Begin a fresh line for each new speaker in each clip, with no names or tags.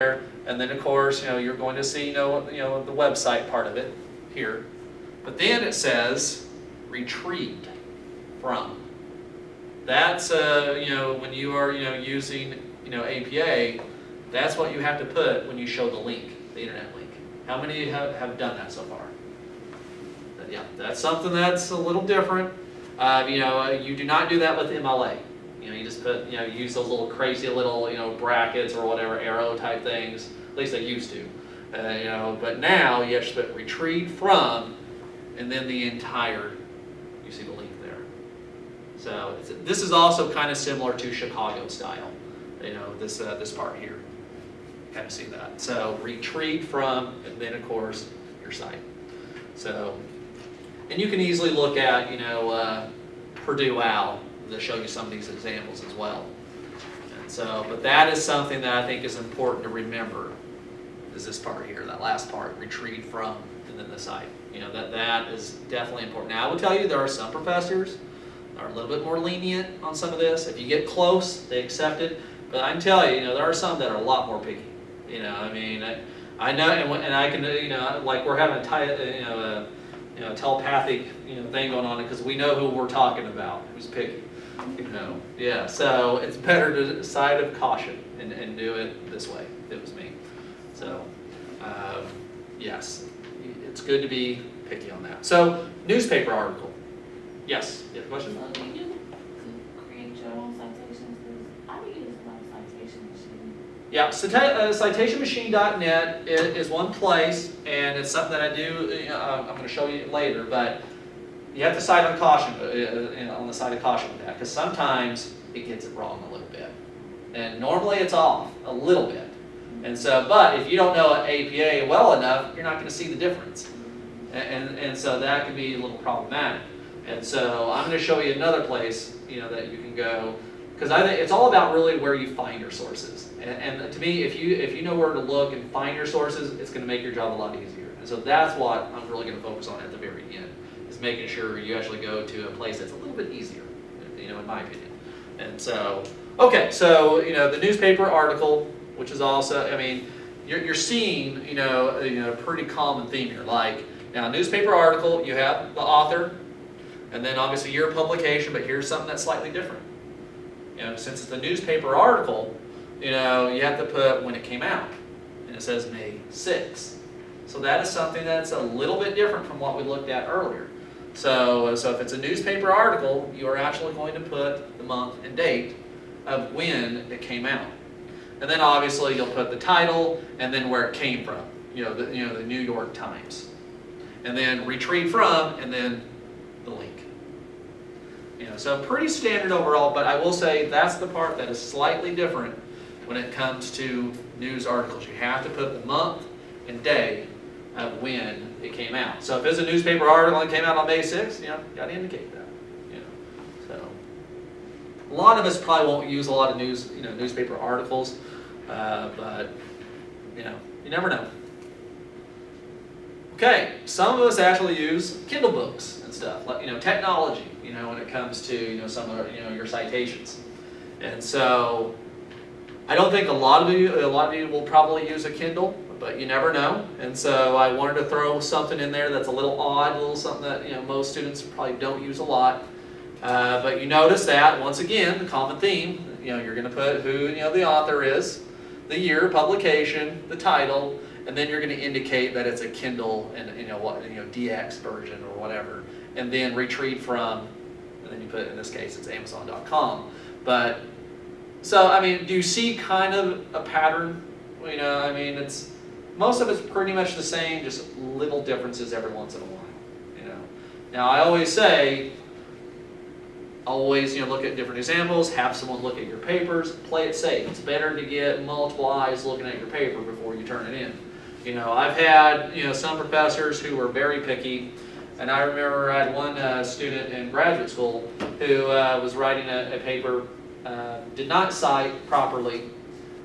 there, and then of course, you're going to see, the website part of it here. But then it says retrieved from. That's when you are using APA, that's what you have to put when you show the link, the internet link. How many have done that so far? Yeah, that's something that's a little different. You do not do that with MLA. You just put, use those little crazy little, brackets or whatever, arrow type things. At least they used to. But now you have to put retrieved from, and then the entire, you see the link there. So this is also kind of similar to Chicago style. This part here. Kind of see that. So retrieved from, and then of course your site. So, and you can easily look at, Purdue OWL to show you some of these examples as well. And so, but that is something that I think is important to remember, is this part here, that last part, retrieved from, and then the site. That is definitely important. Now I will tell you, there are some professors that are a little bit more lenient on some of this. If you get close, they accept it. But I can tell you, there are some that are a lot more picky. I know, and I can, like we're having a telepathic, thing going on, because we know who we're talking about, who's picky. Yeah. So it's better to side of caution and do it this way. It was me. So, yes, it's good to be picky on that. So, newspaper article. Yes. You have a question?
So do you create your own citations? I use my citation machine.
Yeah, citationmachine.net is one place, and it's something that I do. I'm going to show you later, but you have to side on caution, on the side of caution with that, because sometimes it gets it wrong a little bit, and normally it's off a little bit. And so, but if you don't know APA well enough, you're not going to see the difference, and so that can be a little problematic. And so I'm going to show you another place, that you can go, because I think it's all about really where you find your sources. And to me, if you know where to look and find your sources, it's going to make your job a lot easier. And so that's what I'm really going to focus on at the very end, is making sure you actually go to a place that's a little bit easier, in my opinion. And so, okay, so the newspaper article, which is also, you're seeing a pretty common theme here. Like now, newspaper article, you have the author, and then obviously your publication, but here's something that's slightly different. Since it's a newspaper article, you have to put when it came out, and it says May 6th. So that is something that's a little bit different from what we looked at earlier. So if it's a newspaper article, you are actually going to put the month and date of when it came out, and then obviously you'll put the title and then where it came from. The New York Times, and then retrieve from, and then the link. So pretty standard overall, but I will say that's the part that is slightly different when it comes to news articles. You have to put the month and day of when it came out. So if it's a newspaper article and it came out on May 6th, got to indicate that. So a lot of us probably won't use a lot of newspaper articles, but you never know. Okay, some of us actually use Kindle books and stuff, like technology. When it comes to some of your citations, and so I don't think a lot of you will probably use a Kindle, but you never know. And so I wanted to throw something in there that's a little odd, a little something that most students probably don't use a lot. But you notice that once again, the common theme. You're going to put who the author is, the year of publication, the title, and then you're going to indicate that it's a Kindle and DX version or whatever, and then retrieve from. And then you put, in this case, it's Amazon.com. But, so, do you see kind of a pattern? It's, most of it's pretty much the same, just little differences every once in a while. Now, I always say, look at different examples, have someone look at your papers, play it safe. It's better to get multiple eyes looking at your paper before you turn it in. I've had, some professors who were very picky. And I remember I had one student in graduate school who was writing a paper, did not cite properly.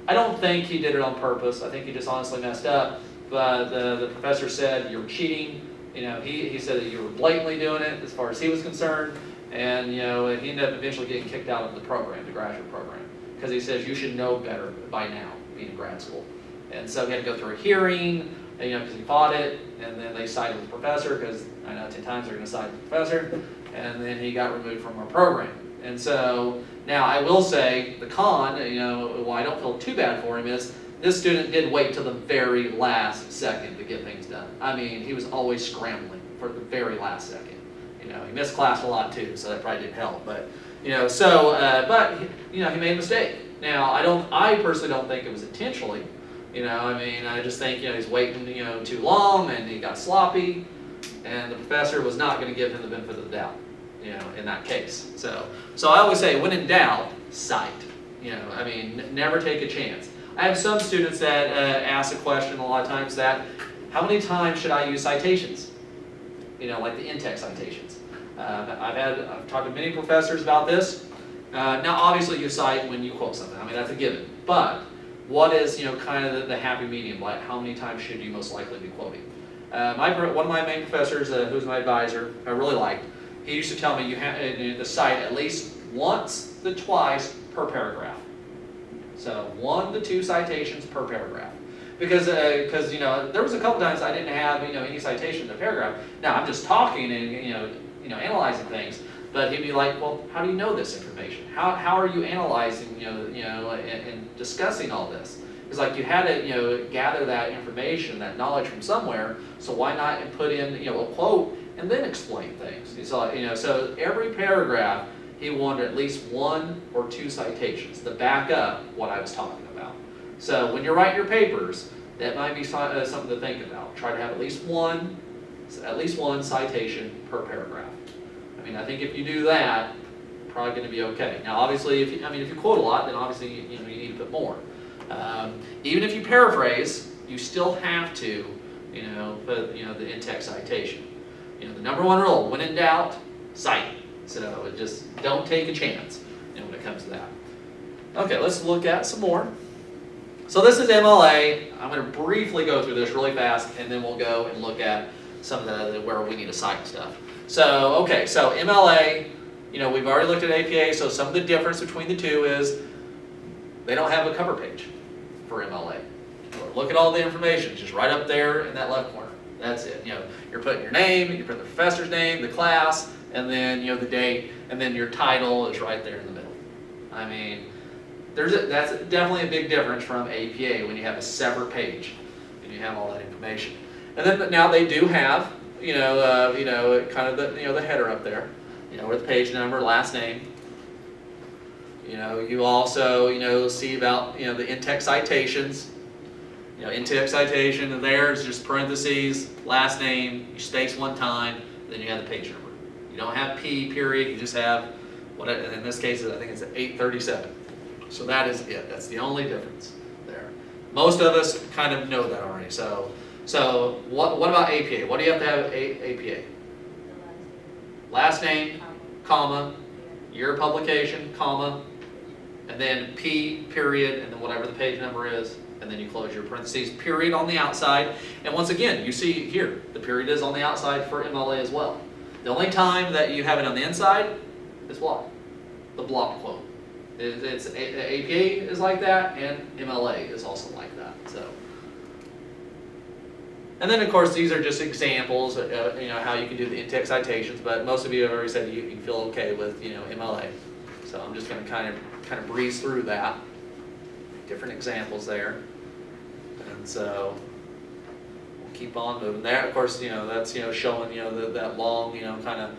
I don't think he did it on purpose. I think he just honestly messed up. But the professor said, "You're cheating." He said that you were blatantly doing it as far as he was concerned. And he ended up eventually getting kicked out of the program, the graduate program, because he says you should know better by now, being in grad school. And so he had to go through a hearing, because he fought it, and then they sided with the professor, because 9 out of 10 times they're going to side with the professor, and then he got removed from our program. And so, now I will say, the con, why I don't feel too bad for him is, this student did wait till the very last second to get things done. I mean, he was always scrambling for the very last second. He missed class a lot too, so that probably didn't help. But, he made a mistake. Now, I personally don't think it was intentionally. I just think, he's waiting, too long, and he got sloppy, and the professor was not going to give him the benefit of the doubt, in that case. So I always say, when in doubt, cite. Never take a chance. I have some students that ask a question a lot of times that, how many times should I use citations? Like the in-text citations. I've talked to many professors about this. Now, obviously, you cite when you quote something. That's a given. But what is, kind of the happy medium? Like, how many times should you most likely be quoting? One of my main professors, who's my advisor, I really liked, he used to tell me you have to cite at least once to twice per paragraph. So 1 to 2 citations per paragraph. Because there was a couple times I didn't have any citation in the paragraph. Now I'm just talking and analyzing things, but he'd be like, well, how do you know this information? How are you analyzing and discussing all this? It's like you had to gather that information, that knowledge from somewhere. So why not put in a quote and then explain things? So every paragraph he wanted at least 1 or 2 citations to back up what I was talking about. So when you're writing your papers, that might be something to think about. Try to have at least one citation per paragraph. I think if you do that, you're probably going to be okay. Now, obviously, if you quote a lot, then obviously you need to put more. Even if you paraphrase, you still have to put the in-text citation. The number 1 rule: when in doubt, cite. So just don't take a chance when it comes to that. Okay, let's look at some more. So this is MLA. I'm going to briefly go through this really fast, and then we'll go and look at some of the where we need to cite stuff. So MLA, we've already looked at APA, so some of the difference between the two is they don't have a cover page for MLA. Look at all the information, just right up there in that left corner. That's it. You're putting your name, you put the professor's name, the class, and then the date, and then your title is right there in the middle. That's definitely a big difference from APA when you have a separate page and you have all that information. And then now they do have kind of the header up there, with the page number, last name. You also see about the in-text citations. In-text citation, and there is just parentheses, last name, you space 1 time, then you have the page number. You don't have P period, you just have what in this case I think it's 837. So that is it. That's the only difference there. Most of us kind of know that already. So what about APA? What do you have to have APA? Last name, comma, year of publication, comma, and then P period, and then whatever the page number is, and then you close your parentheses, period on the outside. And once again, you see here, the period is on the outside for MLA as well. The only time that you have it on the inside is what? The block quote. It's APA is like that, and MLA is also like that. So, and then of course these are just examples of how you can do the in-text citations. But most of you have already said you feel okay with MLA. So I'm just going to kind of breeze through that. Different examples there, and so we'll keep on moving. There, of course, that's showing that long kind of.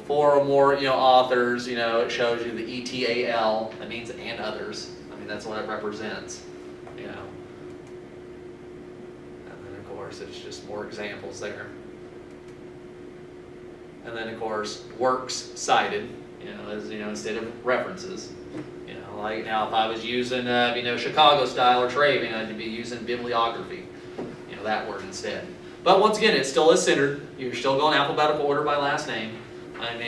4 or more, authors, it shows you the ETAL, that means and others. That's what it represents, And then, of course, it's just more examples there. And then, of course, works cited, instead of references. Like now if I was using, Chicago style or Traven, I'd be using bibliography, that word instead. But once again, it still is centered. You're still going alphabetical order by last name.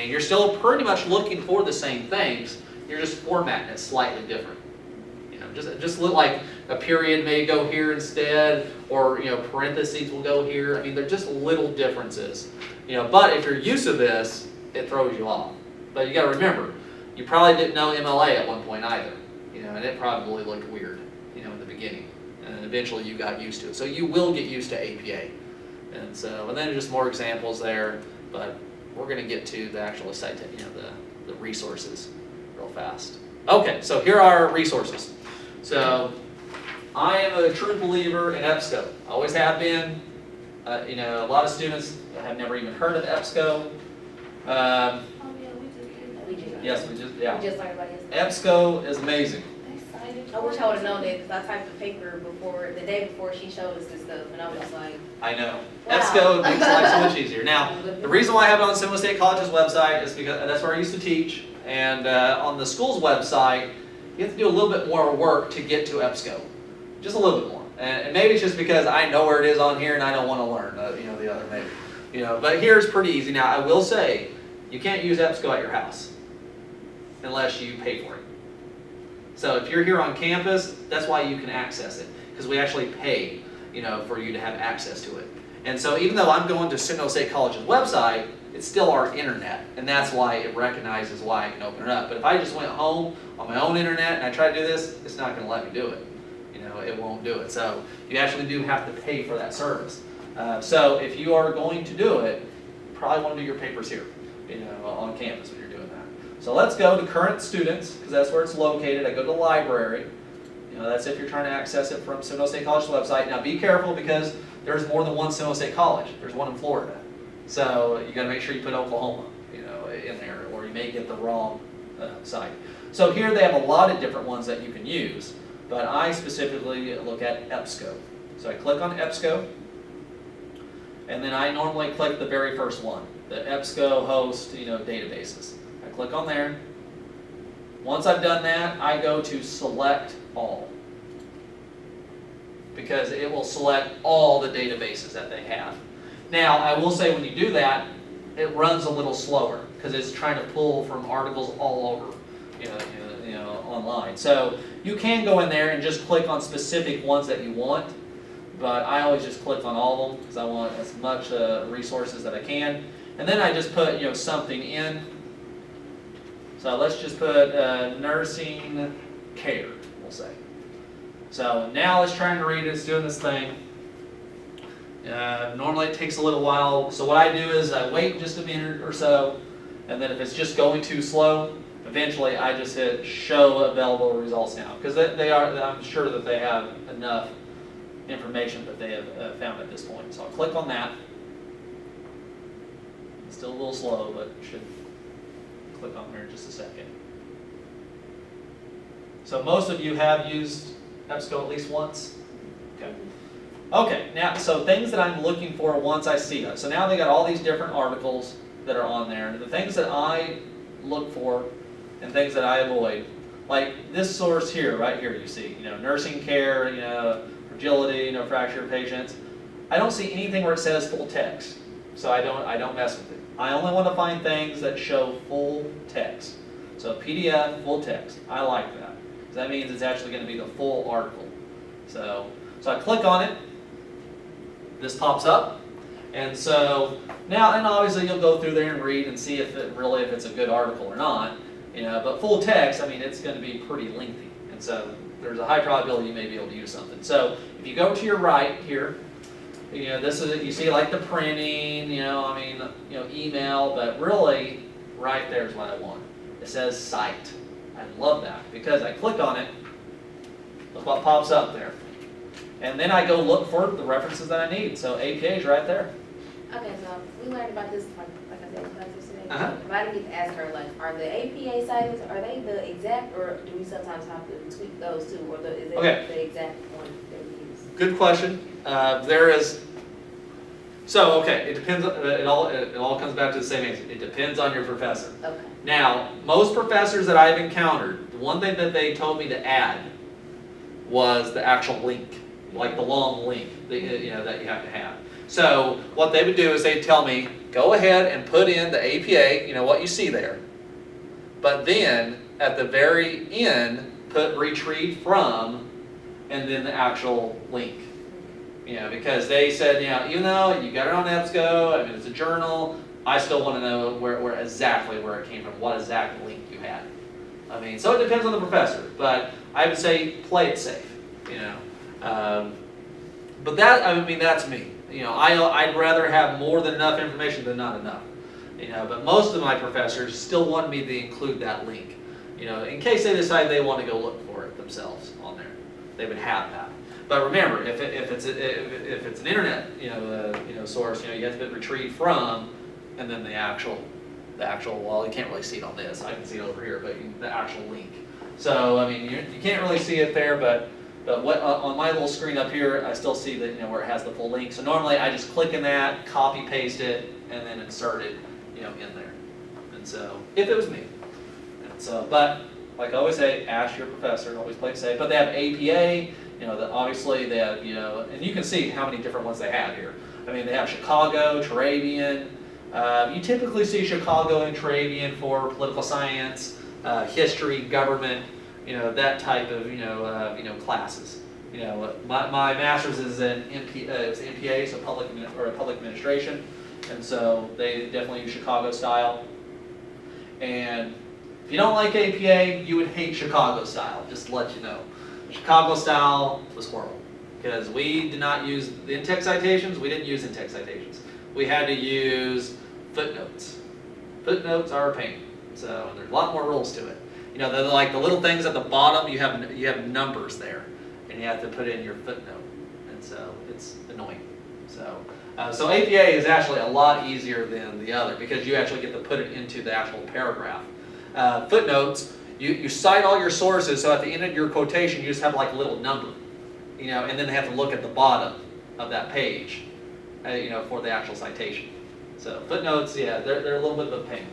You're still pretty much looking for the same things. You're just formatting it slightly different. Just look like a period may go here instead, or parentheses will go here. They're just little differences. But if you're used to this, it throws you off. But you got to remember, you probably didn't know MLA at one point either. And it probably looked weird, in the beginning. and eventually you got used to it. So you will get used to APA. And then just more examples there, but we're going to get to the actual the resources real fast. Okay, so here are our resources. So I am a true believer in EBSCO. Always have been. A lot of students have never even heard of EBSCO.
Oh, yeah, we just did.
Yes, we just
learned about it.
EBSCO is amazing.
Excited.
I wish I would have known that because I typed the paper the day before she showed us this stuff, and I was just like,
I know.
Wow.
EBSCO makes life so much easier. Now, the reason why I have it on Seminole State College's website is because that's where I used to teach, and on the school's website, you have to do a little bit more work to get to EBSCO, just a little bit more. And maybe it's just because I know where it is on here and I don't want to learn, the other maybe. But here's pretty easy. Now, I will say, you can't use EBSCO at your house unless you pay for it. So if you're here on campus, that's why you can access it, because we actually pay, for you to have access to it. And so even though I'm going to Seminole State College's website, it's still our internet, and that's why it recognizes why I can open it up. But if I just went home on my own internet and I tried to do this, it's not going to let me do it. It won't do it. So you actually do have to pay for that service. So if you are going to do it, you probably want to do your papers here, on campus when you're doing that. So let's go to current students, because that's where it's located. I go to the library. That's if you're trying to access it from Seminole State College's website. Now be careful, because there's more than one Seminole State College. There's one in Florida. So you got to make sure you put Oklahoma, in there, or you may get the wrong site. So here they have a lot of different ones that you can use. But I specifically look at EBSCO. So I click on EBSCO, and then I normally click the very first one, the EBSCO host, databases. I click on there. Once I've done that, I go to select all, because it will select all the databases that they have. Now, I will say when you do that, it runs a little slower, because it's trying to pull from articles all over, online. So you can go in there and just click on specific ones that you want, but I always just click on all of them because I want as much resources that I can. And then I just put something in. So let's just put nursing care, we'll say. So now it's trying to read, it's doing this thing. Normally it takes a little while, so what I do is I wait just a minute or so, and then if it's just going too slow, eventually I just hit show available results now, because I'm sure that they have enough information that they have found at this point. So I'll click on that. It's still a little slow, but should click on there in just a second. So most of you have used EBSCO at least once? Okay. Okay, now, so things that I'm looking for once I see it. So now they got all these different articles that are on there. And the things that I look for and things that I avoid, like this source here, right here, you see, nursing care, fragility, fracture patients. I don't see anything where it says full text, so I don't mess with it. I only want to find things that show full text. So PDF, full text. I like that, because that means it's actually going to be the full article. So I click on it. This pops up, and so now, and obviously you'll go through there and read and see if it's a good article or not. But full text, it's going to be pretty lengthy, and so there's a high probability you may be able to use something. So if you go to your right here, this is, you see like the printing, email, but really right there is what I want. It says cite. I love that, because I click on it, look what pops up there. And then I go look for the references that I need. So APA is right there.
okay, so we learned about this, like I said, in class yesterday.
Uh-huh.
But I didn't get to ask her, like, are the APA sightings, are they the exact, or do we sometimes have to tweak those too, or is it
Okay.
the exact one that we use?
Good question. There is. So okay, it depends. It all comes back to the same answer. It depends on your professor.
Okay.
Now, most professors that I've encountered, the one thing that they told me to add was the actual link, like the long link that you have to have. So what they would do is they'd tell me, go ahead and put in the APA, what you see there. But then at the very end, put retrieve from, and then the actual link. Because they said, even though you got it on EBSCO, it's a journal, I still want to know where exactly where it came from, what exact link you had. So it depends on the professor, but I would say play it safe. But that, I mean, that's me. You know, I'd rather have more than enough information than not enough. You know, but most of my professors still want me to include that link. You know, in case they decide they want to go look for it themselves on there, they would have that. But remember, if it's an internet source, you know, you have to retrieve from, and then the actual well, you can't really see it on this. I can see it over here, but the actual link. So I mean, you can't really see it there, but what on my little screen up here, I still see that, you know, where it has the full link. So normally I just click in that, copy paste it, and then insert it, you know, in there. And so if it was me, and so but like I always say, ask your professor. Always play it safe. But they have APA. You know, obviously they have, you know, and you can see how many different ones they have here. I mean, they have Chicago, Turabian. You typically see Chicago and Turabian for political science, history, government, you know, that type of, classes. You know, my master's is in it's MPA, so public administration, and so they definitely use Chicago style. And if you don't like APA, you would hate Chicago style, just to let you know. Chicago style was horrible because we did not use the in-text citations. We didn't use in-text citations. We had to use footnotes. Footnotes are a pain. So there's a lot more rules to it. You know, they're like the little things at the bottom. You have numbers there, and you have to put in your footnote, and so it's annoying. So APA is actually a lot easier than the other because you actually get to put it into the actual paragraph. Footnotes. You cite all your sources, so at the end of your quotation, you just have like a little number, you know, and then they have to look at the bottom of that page, you know, for the actual citation. So footnotes, yeah, they're a little bit of a pain,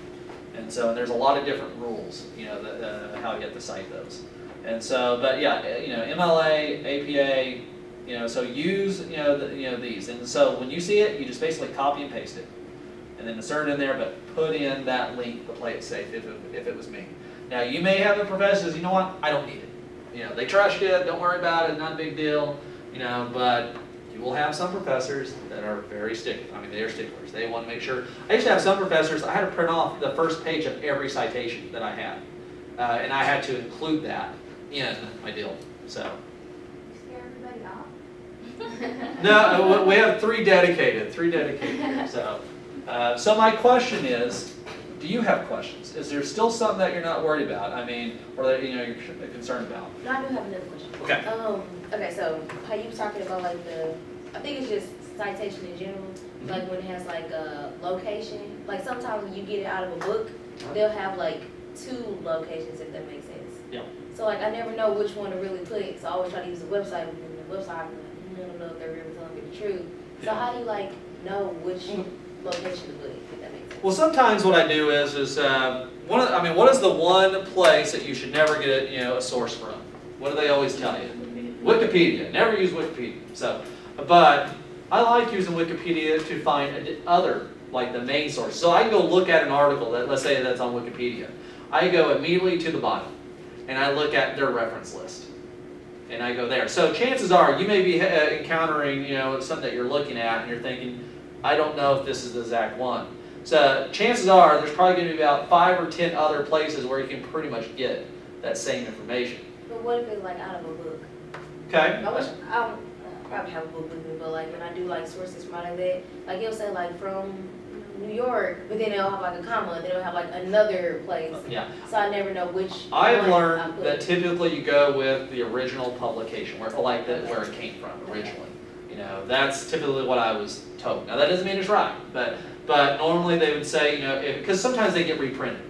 and so there's a lot of different rules, you know, how you have to cite those, and so, but yeah, you know, MLA, APA, you know, so use, these, and so when you see it, you just basically copy and paste it, and then insert it in there, but put in that link to play it safe if it was me. Now, you may have a professor who says, you know what, I don't need it. You know, they trust you, don't worry about it, not a big deal, you know, but you will have some professors that are very sticky. I mean, they're sticklers. They want to make sure. I used to have some professors, I had to print off the first page of every citation that I had. And I had to include that in my deal, so.
You scare everybody off?
No, we have three dedicated here, so. So my question is, do you have questions? Is there still something that you're not worried about? I mean, or that you're concerned about?
No, I do have another question.
Okay.
Okay, so how you was talking about like I think it's just citation in general, like when it has like a location, like sometimes when you get it out of a book, they'll have like 2 locations, if that makes sense.
Yeah.
So like I never know which one to really put, so I always try to use the website, and the website, I'm like, I don't know if they're really telling me the truth. So
Yeah.
how do you like know which location to put, if that makes sense?
Well, sometimes what I do is what is the one place that you should never get a source from? What do they always tell you? Wikipedia. Never use Wikipedia. So, but I like using Wikipedia to find other, like the main source. So I can go look at an article that, let's say that's on Wikipedia. I go immediately to the bottom, and I look at their reference list, and I go there. So chances are you may be encountering, something that you're looking at, and you're thinking, I don't know if this is the exact one. So chances are there's probably going to be about 5 or 10 other places where you can pretty much get that same information.
But what if it's like out of a book?
Okay.
I wish I probably have a book with me, but like when I do like sources from out of that, like it'll say like from New York, but then it'll have like a comma, and then it'll have like another place.
Yeah.
So I never know which.
I've
one
learned
I put.
that typically you go with the original publication, where it came from originally. That's typically what I was told. Now that doesn't mean it's right, but normally they would say, because sometimes they get reprinted.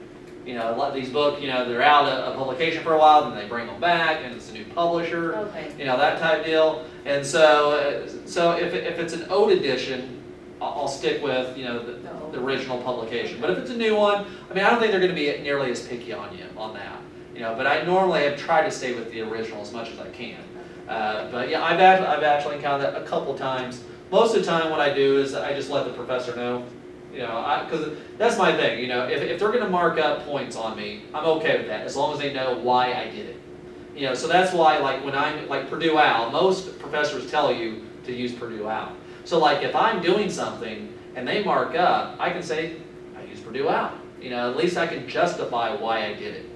A lot of these books, they're out of publication for a while, then they bring them back, and it's a new publisher.
Okay.
That type deal. And so if it's an old edition, I'll stick with the original publication. But if it's a new one, I don't think they're going to be nearly as picky on you on that. But I normally have tried to stay with the original as much as I can. But yeah, I've actually encountered that a couple times. Most of the time, what I do is I just let the professor know. Because that's my thing. If they're going to mark up points on me, I'm okay with that as long as they know why I did it. So that's why, like when I'm like Purdue Owl, most professors tell you to use Purdue Owl. So like if I'm doing something and they mark up, I can say I use Purdue Owl. At least I can justify why I did it.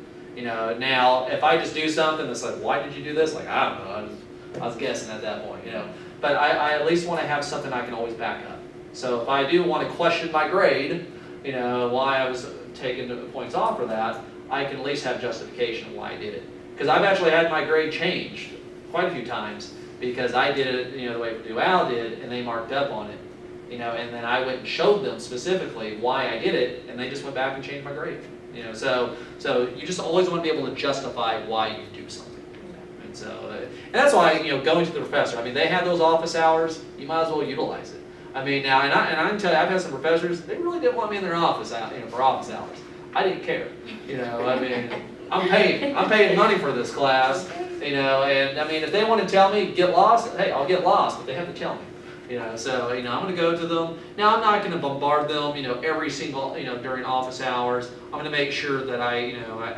Now if I just do something that's like, why did you do this? Like I don't know. I was guessing at that point, you know. But I at least want to have something I can always back up. So if I do want to question my grade, you know, why I was taking the points off for that, I can at least have justification of why I did it. Because I've actually had my grade changed quite a few times because I did it, you know, the way Purdue Al did, and they marked up on it, you know, and then I went and showed them specifically why I did it, and they just went back and changed my grade, you know. So you just always want to be able to justify why you do something. And so, and that's why, you know, going to the professor. I mean, they have those office hours. You might as well utilize it. I mean, now, and I can tell you, I've had some professors. They really didn't want me in their office, you know, for office hours. I didn't care. You know, I mean, I'm paying money for this class. You know, and I mean, if they want to tell me get lost, hey, I'll get lost, but they have to tell me. You know, so you know, I'm going to go to them. Now, I'm not going to bombard them. You know, every single, you know, during office hours. I'm going to make sure that I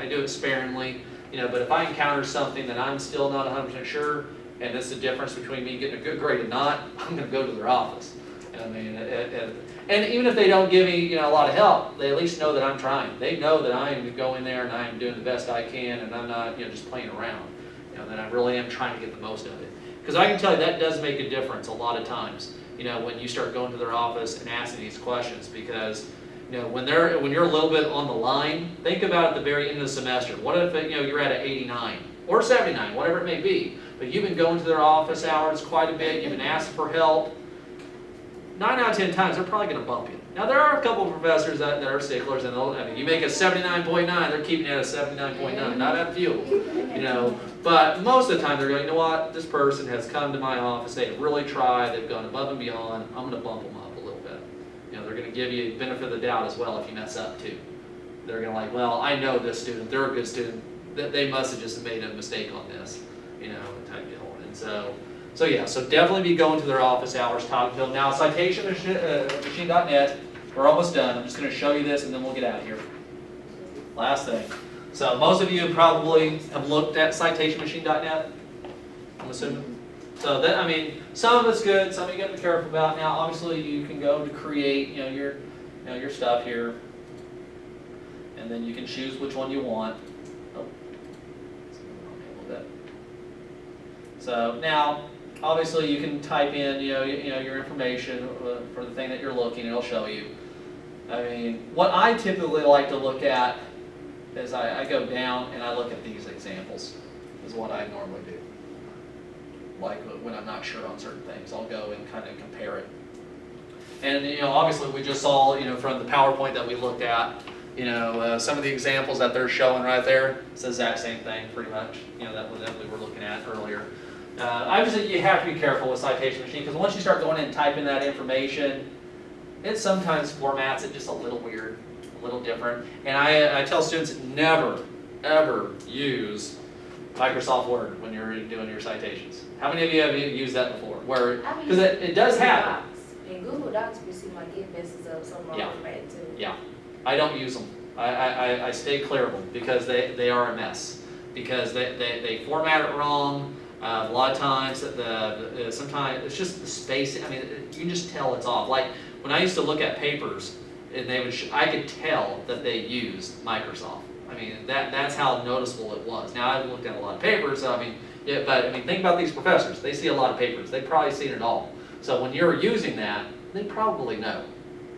do it sparingly. You know, but if I encounter something that I'm still not 100% sure, and it's the difference between me getting a good grade and not, I'm going to go to their office. I mean, and even if they don't give me, you know, a lot of help, they at least know that I'm trying. They know that I am going there and I am doing the best I can, and I'm not, you know, just playing around. You know, that I really am trying to get the most of it. Because I can tell you that does make a difference a lot of times. You know, when you start going to their office and asking these questions, because you know, when you're a little bit on the line, think about at the very end of the semester. What if you know you're at an 89 or 79, whatever it may be, but you've been going to their office hours quite a bit. You've been asking for help. 9 out of 10 times, they're probably going to bump you. Now, there are a couple of professors that are sticklers, and I mean, you make a 79.9, they're keeping you at a 79.9, not at a few, you know. But most of the time, they're going, you know what, this person has come to my office, they've really tried, they've gone above and beyond, I'm going to bump them up a little bit. You know, they're going to give you the benefit of the doubt as well if you mess up too. They're going to like, well, I know this student, they're a good student, they must have just made a mistake on this, you know, type deal. And so yeah, so definitely be going to their office hours, talk to them. Now, citationmachine.net, we're almost done. I'm just going to show you this and then we'll get out of here. Last thing. So most of you probably have looked at citationmachine.net, I'm assuming. So that, I mean, some of it's good, some of you got to be careful about. Now, obviously, you can go to create, you know, your stuff here, and then you can choose which one you want. Oh, a little bit. So now, obviously, you can type in, you know, your information for the thing that you're looking. It'll show you. I mean, what I typically like to look at is I go down and I look at these examples. Is what I normally do. Like when I'm not sure on certain things, I'll go and kind of compare it. And you know, obviously, we just saw, you know, from the PowerPoint that we looked at, you know, some of the examples that they're showing right there. It's the exact same thing, pretty much. You know, that we were looking at earlier. Obviously, you have to be careful with citation machine because once you start going in and typing that information, it sometimes formats it just a little weird, a little different. And I tell students never, ever use Microsoft Word when you're doing your citations. How many of you have used that before? Where because it does happen.
In Google Docs, we seem like it messes up some of our format too.
Yeah, I don't use them. I stay clear of them because they are a mess. Because they format it wrong. A lot of times, sometimes it's just the spacing. I mean, you can just tell it's off. Like when I used to look at papers, and I could tell that they used Microsoft. I mean, that's how noticeable it was. Now I've looked at a lot of papers, so I mean, yeah, but I mean, think about these professors. They see a lot of papers. They've probably seen it all. So when you're using that, they probably know,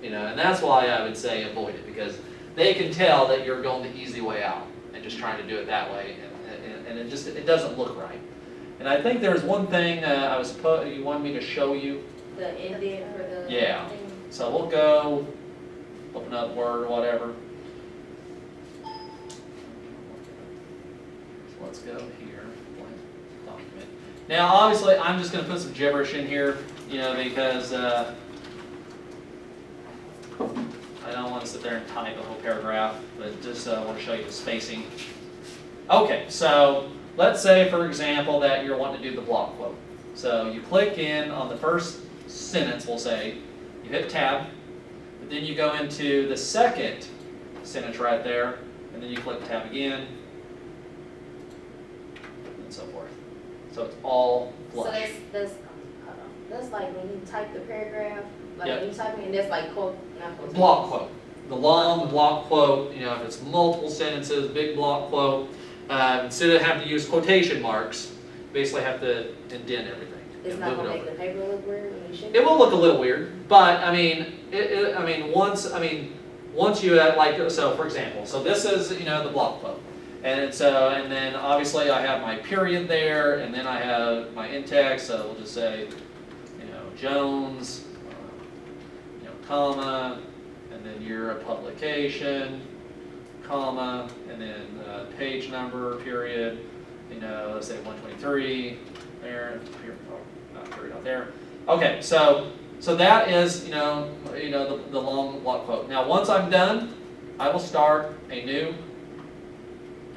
you know, and that's why I would say avoid it because they can tell that you're going the easy way out and just trying to do it that way, and it doesn't look right. And I think there's one thing you wanted me to show you.
The indent for the
yeah.
thing.
So we'll go open up Word or whatever. So let's go here. Blank document. Now, obviously, I'm just going to put some gibberish in here, you know, because I don't want to sit there and type a whole paragraph, but just want to show you the spacing. Okay, so let's say, for example, that you're wanting to do the block quote. So you click in on the first sentence, we'll say, you hit tab, but then you go into the second sentence right there, and then you click tab again, and so forth. So it's all flush.
So that's like when you type the paragraph, like
Yep.
when you type in, that's like quote, not quote.
Block quote. The long block quote, you know, if it's multiple sentences, big block quote, instead of having to use quotation marks, basically have to indent everything.
It's
and
not
move it
gonna make
over.
the paper look weird when you should.
It will look a little weird, but I mean, once you like, so for example, so this is, the block quote. And so, and then obviously I have my period there, and then I have my in-text, so we'll just say, Jones, comma, and then year of publication, comma, and then page number, period, let's say 123, there, here, period out there. Okay, so that is, the long block quote. Now, once I'm done, I will start a new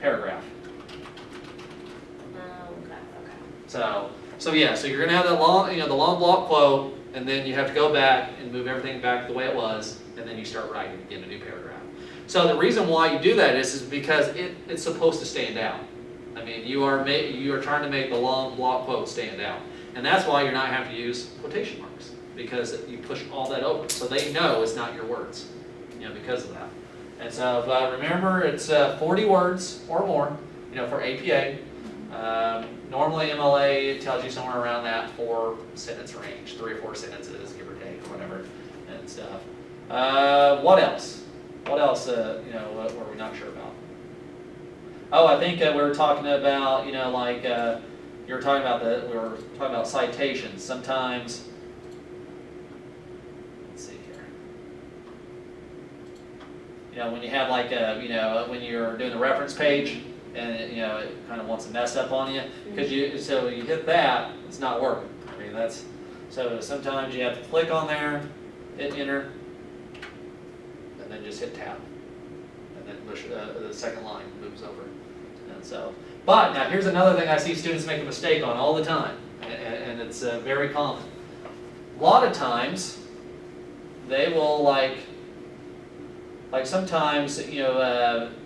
paragraph.
Okay.
So yeah, so you're gonna have that long, the long block quote, and then you have to go back and move everything back the way it was, and then you start writing again a new paragraph. So the reason why you do that is because it's supposed to stand out. I mean, you are trying to make the long block quote stand out, and that's why you're not having to use quotation marks, because you push all that over, so they know it's not your words, because of that. And so, but remember, it's 40 words or more, for APA. Normally MLA tells you somewhere around that 4-sentence range, 3 or 4 sentences, give or take, or whatever, and stuff. What else? What else, what were we not sure about? Oh, I think we were talking about, you were talking about we were talking about citations. Sometimes, let's see here. When you have when you're doing the reference page, and it kind of wants to mess up on you, because you hit that, it's not working. I mean, so sometimes you have to click on there, hit enter, and then just hit tab, and then the second line moves over. And so, but now here's another thing I see students make a mistake on all the time, and it's very common. A lot of times, they will like sometimes,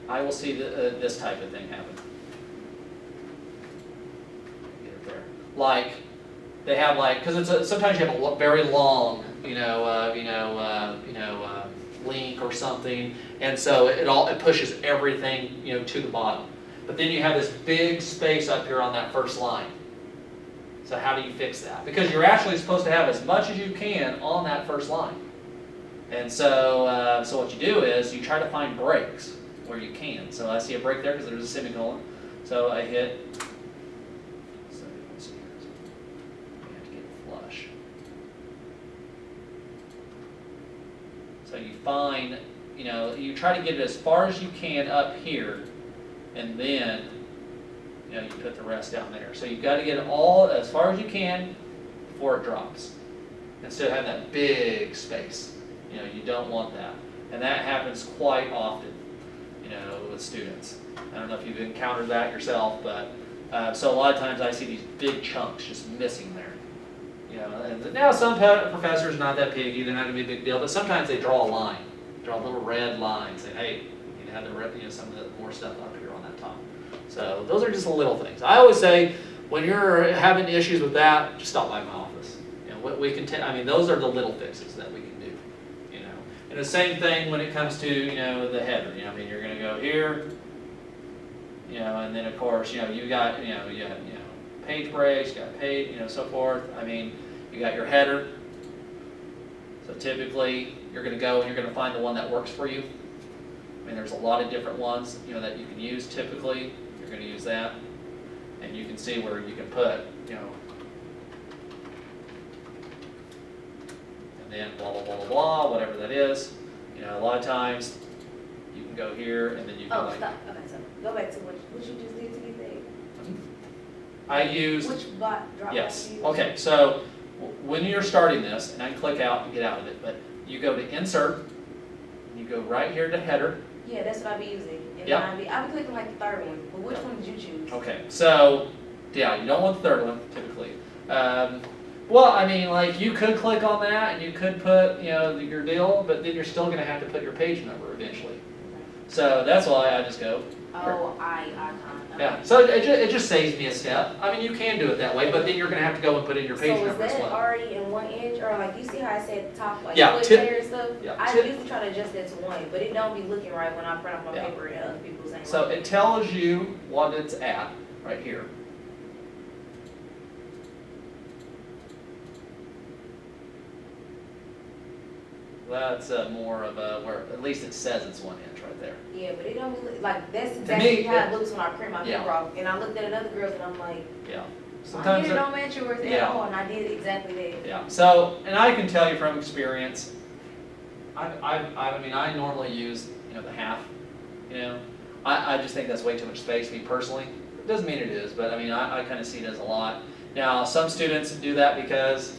I will see this type of thing happen. Get it there. Like, they have because sometimes you have a very long, link or something, and so it pushes everything, to the bottom. But then you have this big space up here on that first line. So how do you fix that? Because you're actually supposed to have as much as you can on that first line. And so, so what you do is you try to find breaks where you can. So I see a break there because there's a semicolon. So I hit. So let's see here. We have to get flush. So you find, you try to get it as far as you can up here, and then, you put the rest down there. So you've got to get it all as far as you can before it drops, instead of having that big space. You don't want that. And that happens quite often, with students. I don't know if you've encountered that yourself, but so a lot of times I see these big chunks just missing there. And now some professors are not that picky, they're not going to be a big deal, but sometimes they draw a line, draw a little red line, saying, hey, you have some of the more stuff up here on that top. So those are just the little things. I always say, when you're having issues with that, just stop by my office. We can those are the little fixes that we can do. And the same thing when it comes to, the header. You're going to go here, and then of course, you got, page breaks, you got page, so forth. You got your header. So typically, you're going to go and you're going to find the one that works for you. There's a lot of different ones, that you can use. Typically, you're going to use that, and you can see where you can put, and then blah, blah, blah, blah, blah, whatever that is. A lot of times, you can go here, and then you can
stop. Okay, so go back to what you just did to get there.
I used.
Which drop
yes.
you used?
Okay, so when you're starting this, and I can click out and get out of it, but you go to Insert, and you go right here to Header.
Yeah, that's what I be using. And
yep.
I'll be clicking like the third one, but which one did you choose?
Okay, so yeah, you don't want the third one typically. Well, you could click on that and you could put, your deal, but then you're still going to have to put your page number eventually.
Okay.
So that's why I just go.
Oh, icon. Okay.
Yeah, so it just saves me a step. You can do it that way, but then you're going to have to go and put in your page number as well.
So is that already in 1 inch, or you see how I said the top,
yeah,
foot layer and stuff?
Yeah,
I usually try to adjust that to 1, but it don't be looking right when I print off my
yeah.
paper and other people saying.
So it tells you what it's at right here. That's more of a, where, at least it says it's 1 inch right there.
Yeah, but it don't look, like, that's
me,
exactly how it looks when I print my
yeah.
paper off. And I looked at another girl and I'm like,
Yeah.
I
Sometimes
did
they're-
no measure worth at
Yeah.
all, and I did exactly that.
Yeah, so, and I can tell you from experience, I mean, I normally use, the half, I just think that's way too much space, me personally. It doesn't mean it is, but I mean, I kind of see it as a lot. Now, some students do that because,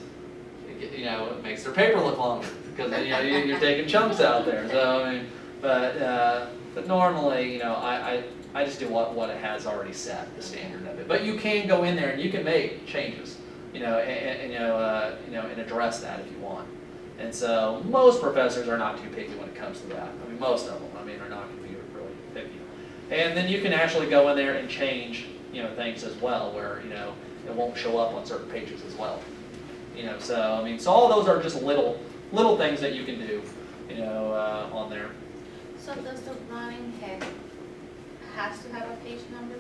it makes their paper look longer, because, you're taking chunks out there, so, I mean, but normally, I just do what it has already set, the standard of it. But you can go in there and you can make changes, and address that if you want. And so most professors are not too picky when it comes to that. I mean, most of them, are not going to be really picky. And then you can actually go in there and change, things as well, where, it won't show up on certain pages as well. So, I mean, so all those are just little things that you can do, on there.
So does the running head has to have a page number?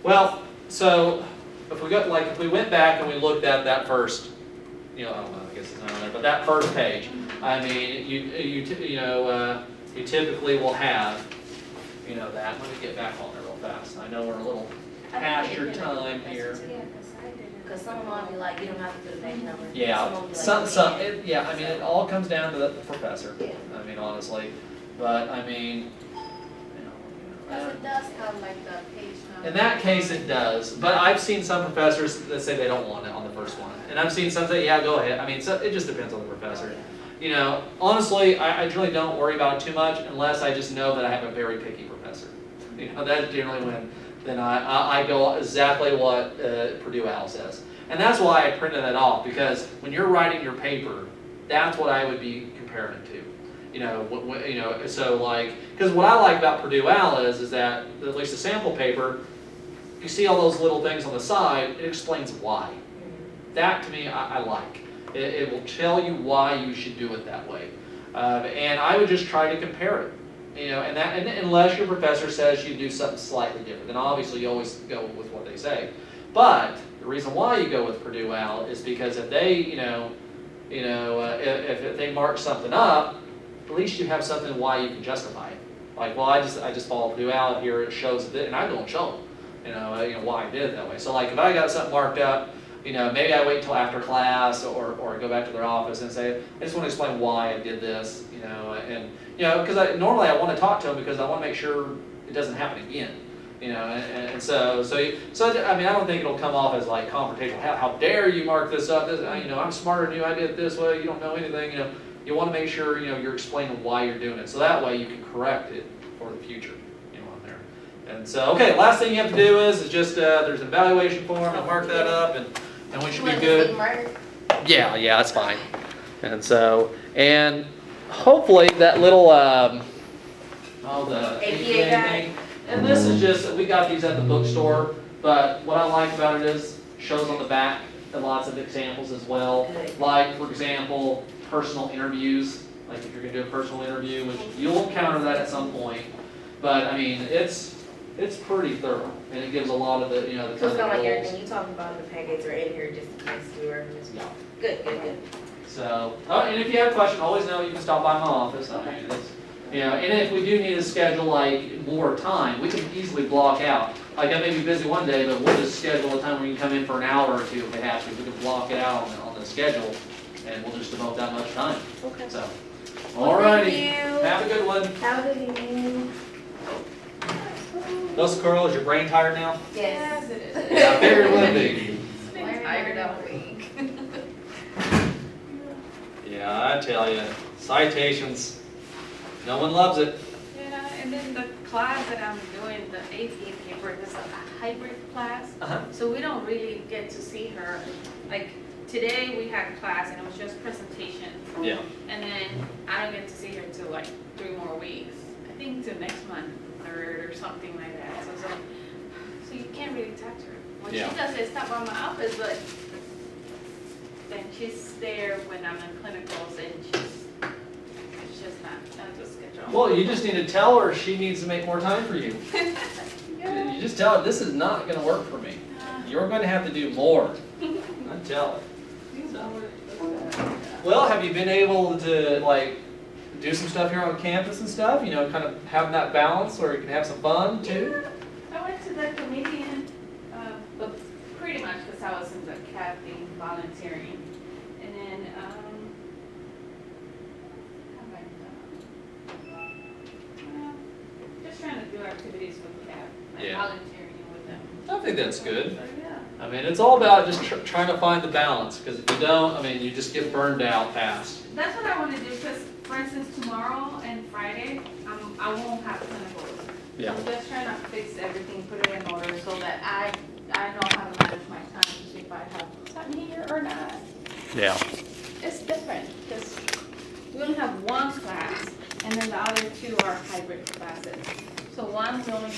Well, so if we went back and we looked at that first, I don't know, I guess it's not on there, but that first page, I mean, you typically will have, that. Let me get back on there real fast. I know we're a little past your time here.
Because some of them will be like, you don't have to put a page number.
Yeah, I mean, it all comes down to the professor.
Yeah.
I mean, honestly, but I mean,
Because it does have like the page number.
in that case, it does, but I've seen some professors that say they don't want it on the first one, and I've seen some say, yeah, go ahead. I mean, so it just depends on the professor. Honestly, I really don't worry about it too much unless I just know that I have a very picky professor. That's generally when then I go exactly what Purdue Al says, and that's why I printed that off, because when you're writing your paper, that's what I would be comparing it to. So like, because what I like about Purdue Al is that at least the sample paper, you see all those little things on the side, it explains why. That to me, I like. It will tell you why you should do it that way. And I would just try to compare it. And unless your professor says you do something slightly different, then obviously you always go with what they say. But the reason why you go with Purdue Al is because if they, if they mark something up, at least you have something why you can justify it. Like, well, I just follow Purdue Al here, it shows it, and I go and show them, why I did it that way. So like, if I got something marked up, maybe I wait until after class or go back to their office and say, I just want to explain why I did this, because normally I want to talk to them because I want to make sure it doesn't happen again, and so I mean, I don't think it'll come off as like confrontational. How dare you mark this up? I'm smarter than you. I did it this way. You don't know anything. You want to make sure you're explaining why you're doing it, so that way you can correct it for the future, on there. And so, okay, last thing you have to do is just there's an evaluation form. I'll mark that up, and we should be good. Yeah, that's fine. And so, and hopefully that little the APA thing. And this is just, we got these at the bookstore, but what I like about it is shows on the back and lots of examples as well. Like, for example, personal interviews. Like if you're gonna do a personal interview, which you'll encounter that at some point. But I mean, it's pretty thorough, and it gives a lot of the, the
So
kind
it's
of
not like
rules.
everything you talk about in the packets are in here just in case you were missing.
Yeah.
Good.
So, and if you have a question, always know you can stop by my office. I mean, it's, and if we do need to schedule like more time, we can easily block out. Like I may be busy one day, but we'll just schedule a time where you can come in for an hour or two if we have to. We can block it out on the schedule, and we'll just devote that much time.
Okay.
So,
Well,
alrighty,
thank you.
have a good one.
Have a good evening.
Those Carl, is your brain tired now?
Yes.
It is.
Yeah, I figured it would be.
It's been tired all week.
Yeah, I tell you, citations, no one loves it.
Yeah, and then the class that I'm doing, the APA paper, is a hybrid class. So we don't really get to see her. Like today we had class and it was just presentation.
Yeah.
And then I don't get to see her till like 3 more weeks. I think till next month, 3rd or something like that. So you can't really talk to her. What
Yeah.
she does is stop by my office, but then she's there when I'm in clinicals and it's just not the schedule.
Well, you just need to tell her she needs to make more time for you.
Yeah.
You just tell her, this is not going to work for me. You're going to have to do more. I tell her. Well, have you been able to, like, do some stuff here on campus and stuff, you know, kind of having that balance where you can have some fun too?
I went to the comedian, but pretty much because I was in the captain volunteering. And then, how have I done? Well, just trying to do activities with CAP, like
Yeah.
volunteering with them.
I think that's good.
So, yeah.
I mean, it's all about just trying to find the balance, because if you don't, I mean, you just get burned out fast.
That's what I want to do, because for instance, tomorrow and Friday, I won't have clinicals.
Yeah.
I'm just trying to fix everything, put it in order so that I know how to manage my time to see if I have time here or not.
Yeah.
It's different, because we only have one class, and then the other two are hybrid classes. So one, we only